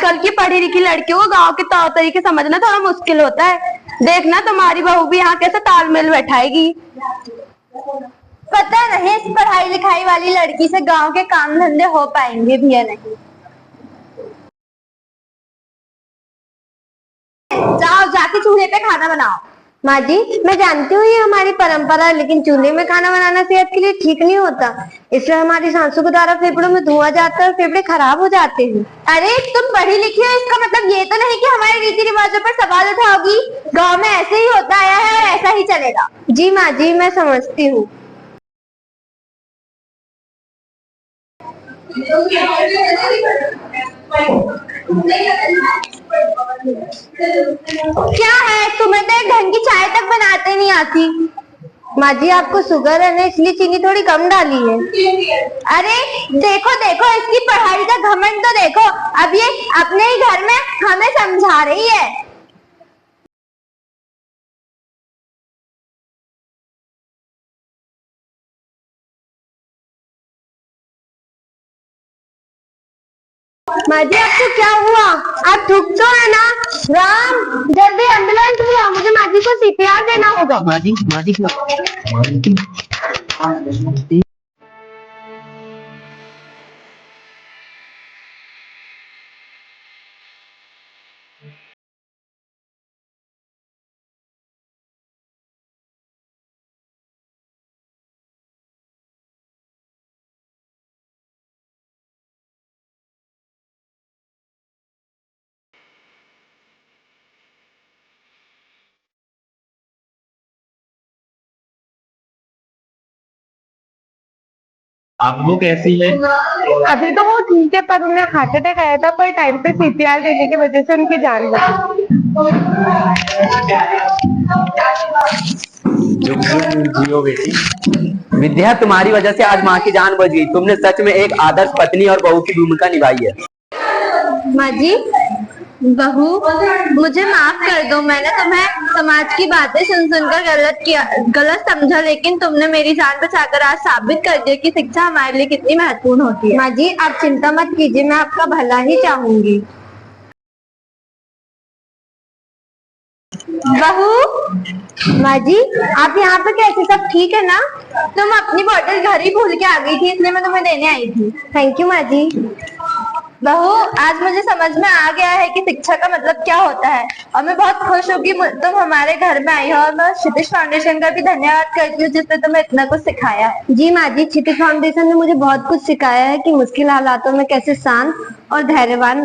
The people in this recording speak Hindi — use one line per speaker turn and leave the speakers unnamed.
आजकल की पढ़ी लिखी लड़कियों को गांव के तौर तरीके समझना थोड़ा मुश्किल होता है। देखना तुम्हारी बहू भी यहाँ कैसे तालमेल बैठाएगी।
पता नहीं इस पढ़ाई लिखाई वाली लड़की से गांव के काम धंधे हो पाएंगे भी या नहीं।
जाओ जाके चूल्हे पे खाना बनाओ।
माँ जी मैं जानती हूँ ये हमारी परंपरा है, लेकिन चूल्हे में खाना बनाना सेहत के लिए ठीक नहीं होता। इसलिए हमारी सांसों के द्वारा फेफड़ों में धुआं जाता है और फेफड़े खराब हो जाते हैं।
अरे तुम पढ़ी लिखी हो, इसका मतलब ये तो नहीं कि हमारे रीति रिवाजों पर सवाल उठाओगी। गांव में ऐसे ही होता आया है और ऐसा ही चलेगा।
जी माँ जी मैं समझती हूँ।
क्या है, तुम्हें तो एक ढंग की चाय तक बनाते नहीं आती।
माँ जी आपको शुगर है ना, इसलिए चीनी थोड़ी कम डाली है।
अरे देखो देखो इसकी पढ़ाई का घमंड तो देखो, अब ये अपने ही घर में हमें समझा रही है।
माँ जी आपको क्या हुआ? आप ठीक तो है ना? राम जल्दी एम्बुलेंस बुलाओ, मुझे माँ जी को सीपीआर देना होगा।
माँ जी अब वो कैसी है?
अभी तो वो ठीक है, पर उन्हें हार्ट अटैक आया था, पर टाइम पे सीपीआर देने की वजह से उनकी जान बची।
जुग जुग जियो बेटी। विद्या तुम्हारी वजह से आज माँ की जान बच गई। तुमने सच में एक आदर्श पत्नी और बहू की भूमिका निभाई है।
माँ जी बहू मुझे माफ कर दो, मैंने तुम्हें समाज की बातें सुन सुनकर गलत समझा, लेकिन तुमने मेरी जान बचाकर आज साबित कर दिया कि शिक्षा हमारे लिए कितनी महत्वपूर्ण होती है।
माँ जी आप चिंता मत कीजिए, मैं आपका भला ही चाहूंगी। बहू
माँ जी
आप यहाँ पे कैसे, सब ठीक है ना? तुम अपनी बोतल घर ही भूल के आ गई थी, इसलिए मैं तुम्हें देने आई थी।
थैंक यू माँ जी।
बहू आज मुझे समझ में आ गया है कि शिक्षा का मतलब क्या होता है, और मैं बहुत खुश हूँ कि तुम हमारे घर में आई हो। और मैं क्षितिज फाउंडेशन का भी धन्यवाद करती हूँ जिसने तुम्हें इतना कुछ सिखाया है।
जी माँ जी क्षितिज फाउंडेशन ने मुझे बहुत कुछ सिखाया है कि मुश्किल हालातों में कैसे शांत और धैर्यवान